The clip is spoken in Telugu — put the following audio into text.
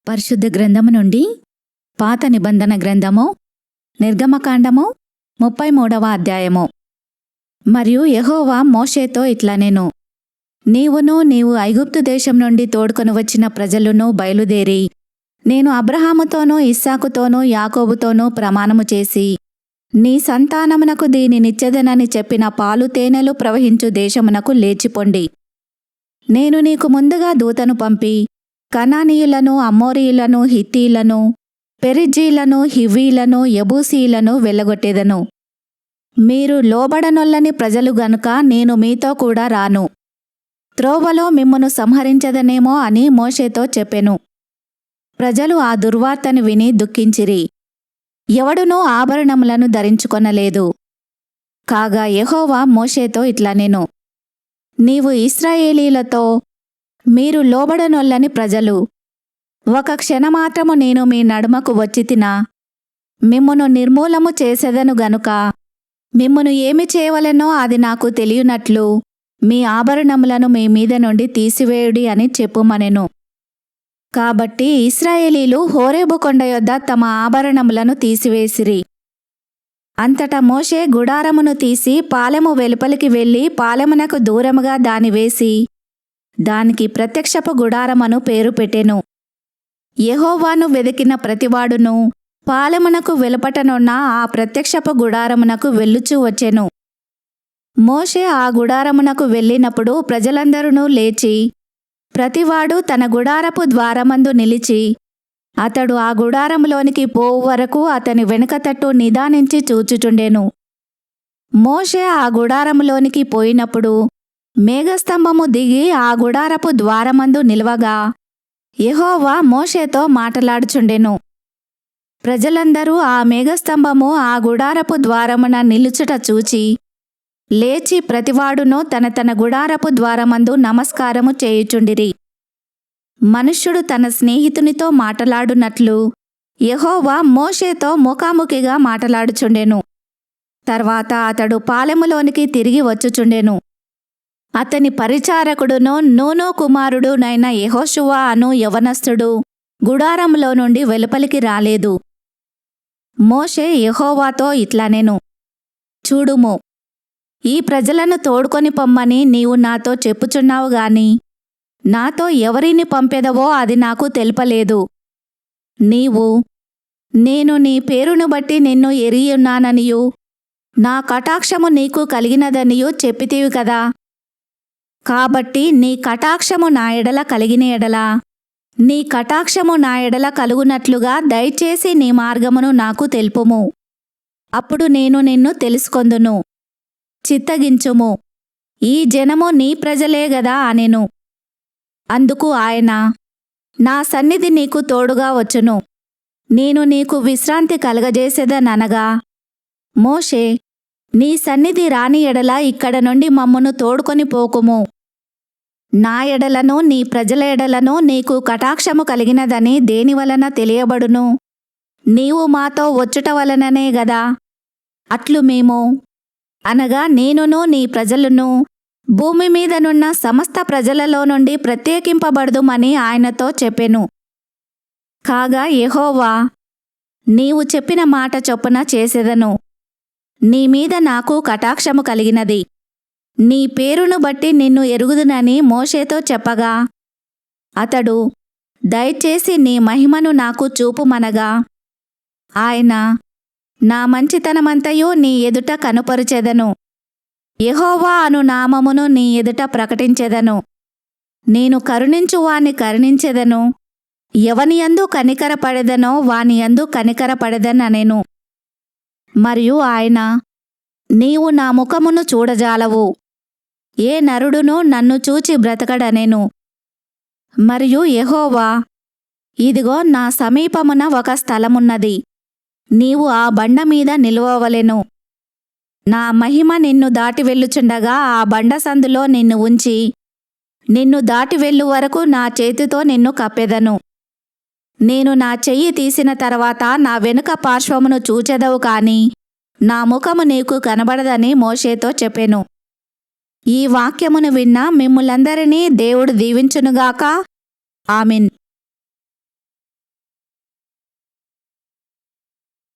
పరిశుద్ధ గ్రంథము నుండి పాత నిబంధన గ్రంథము నిర్గమకాండము 33వ అధ్యాయము. మరియు యెహోవా మోషేతో ఇట్లనెను, నీవు ఐగుప్తు దేశం నుండి తోడుకొని వచ్చిన ప్రజలను బయలుదేరి నేను అబ్రహాముతోనూ ఇస్సాకుతోనూ యాకోబుతోనూ ప్రమాణము చేసి నీ సంతానమునకు దీనినిచ్చెదనని చెప్పిన పాలు తేనెలు ప్రవహించు దేశమునకు లేచిపొండి. నేను నీకు ముందుగా దూతను పంపి కనానీయులను, అమోరీయులను, హిత్తీయులను, పెరిజ్జీయులను, హివ్వీయులను, యెబూసీయులను వెళ్ళగొట్టెదను. మీరు లోబడనొల్లని ప్రజలు గనుక నేను మీతో కూడా రాను. త్రోవలో మిమ్మును సంహరించదనేమో అని మోషేతో చెప్పెను. ప్రజలు ఆ దుర్వార్తను విని దుఃఖించిరి. ఎవడునూ ఆభరణములను ధరించుకొనలేదు. కాగా యెహోవా మోషేతో ఇట్లనెను, నీవు ఇశ్రాయేలీయులతో, మీరు లోబడనొల్లని ప్రజలు, ఒక క్షణమాత్రము నేను మీ నడుమకు వచ్చితినా మిమ్మును నిర్మూలము చేసెదను గనుక మిమ్మును ఏమి చేయవలెనో అది నాకు తెలియనట్లు మీ ఆభరణములను మీ మీద నుండి తీసివేయుడి అని చెప్పుమనెను. కాబట్టి ఇశ్రాయేలీలు హోరేబు కొండ యొద్ద తమ ఆభరణములను తీసివేసిరి. అంతటా మోషే గుడారమును తీసి పాలెము వెలుపలికి వెళ్ళి పాలెమునకు దూరముగా దాని వేసి దానికి ప్రత్యక్షపు గుడారమను పేరు పెట్టెను. యెహోవాను వెదికిన ప్రతివాడును పాలెమునకు వెలుపటనున్న ఆ ప్రత్యక్షపు గుడారమునకు వెళ్ళుచూ వచ్చెను. మోషే ఆ గుడారమునకు వెళ్ళినప్పుడు ప్రజలందరూ లేచి ప్రతివాడు తన గుడారపు ద్వారమందు నిలిచి అతడు ఆ గుడారములోనికి పోవు వరకు అతని వెనుక తట్టు నిదానించి చూచుచుండెను. మోషే ఆ గుడారములోనికి పోయినప్పుడు మేఘస్తంభము దిగి ఆ గుడారపు ద్వారమందు నిలవగా యెహోవా మోషేతో మాటలాడుచుండెను. ప్రజలందరూ ఆ మేఘస్తంభము ఆ గుడారపు ద్వారమున నిలుచుట చూచి లేచి ప్రతివాడును తన తన గుడారపు ద్వారమందు నమస్కారము చేయుచుండిరి. మనుష్యుడు తన స్నేహితునితో మాటలాడునట్లు యెహోవా మోషేతో ముఖాముఖిగా మాటలాడుచుండెను. తర్వాత అతడు పాలెములోనికి తిరిగి వచ్చుచుండెను. అతని పరిచారకుడును నూను కుమారుడునైన యెహోషువ అను యవనస్తుడు గుడారంలో నుండి వెలుపలికి రాలేదు. మోషే యెహోవాతో ఇట్లనెను, చూడుము, ఈ ప్రజలను తోడుకొని పొమ్మని నీవు నాతో చెప్పుచున్నావు గాని నాతో ఎవరిని పంపెదవో అది నాకు తెలుపలేదు. నీవు నేను నీ పేరును బట్టి నిన్ను ఎరియున్నాననియు నా కటాక్షము నీకు కలిగినదనియు చెప్పితివి కదా. కాబట్టి నీ కటాక్షము నా ఎడల కలిగిన ఎడల నీ కటాక్షము నా ఎడల కలుగునట్లుగా దయచేసి నీ మార్గమును నాకు తెలుపుము. అప్పుడు నేను నిన్ను తెలుసుకొందును. చిత్తగించుము, ఈ జనము నీ ప్రజలే గదా అనెను. అందుకు ఆయన, నా సన్నిధి నీకు తోడుగా వచ్చును, నేను నీకు విశ్రాంతి కలగజేసేదనగా మోషే, నీ సన్నిధి రాని ఎడల ఇక్కడ నుండి మమ్మును తోడుకొని పోకుము. నా ఎడలను నీ ప్రజల ఎడలను నీకు కటాక్షము కలిగినదని దేనివలన తెలియబడును? నీవు మాతో వచ్చుట వలననే గదా. అట్లు మేము అనగా నేనును నీ ప్రజలను భూమి మీదనున్న సమస్త ప్రజలలో నుండి ప్రత్యేకింపబడుదుమని ఆయనతో చెప్పెను. కాగా యెహోవా, నీవు చెప్పిన మాట చొప్పున చేసెదను. నీ మీద నాకు కటాక్షము కలిగినది. నీ పేరును బట్టి నిన్ను ఎరుగుదునని మోషేతో చెప్పగా అతడు, దయచేసి నీ మహిమను నాకు చూపుమనగా ఆయన, నా మంచితనమంతయు నీ ఎదుట కనుపరుచెదను. యెహోవా అను నామమును నీ ఎదుట ప్రకటించెదను. నేను కరుణించువాని కరుణించెదను, ఎవనియందు కనికరపడెదనో వానియందు కనికరపడెదననెను. మరియు ఆయన, నీవు నా ముఖమును చూడజాలవు, ఏ నరుడునూ నన్ను చూచి బ్రతకడనెను. మరియు యెహోవా, ఇదిగో నా సమీపమున ఒక స్థలమున్నది, నీవు ఆ బండ మీద నిలువవలెను. నా మహిమ నిన్ను దాటి వెళ్ళుచుండగా ఆ బండ సందులో నిన్ను ఉంచి నిన్ను దాటి వెళ్ళు వరకు నా చేతితో నిన్ను కప్పెదను. నేను నా చెయ్యి తీసిన తర్వాత నా వెనుక పార్శ్వమును చూచెదవు కాని నా ముఖము నీకు కనబడదని మోషేతో చెప్పెను. ఈ వాక్యమును విన్న మిమ్ములందరినీ దేవుడు దీవించునుగాక. ఆమేన్.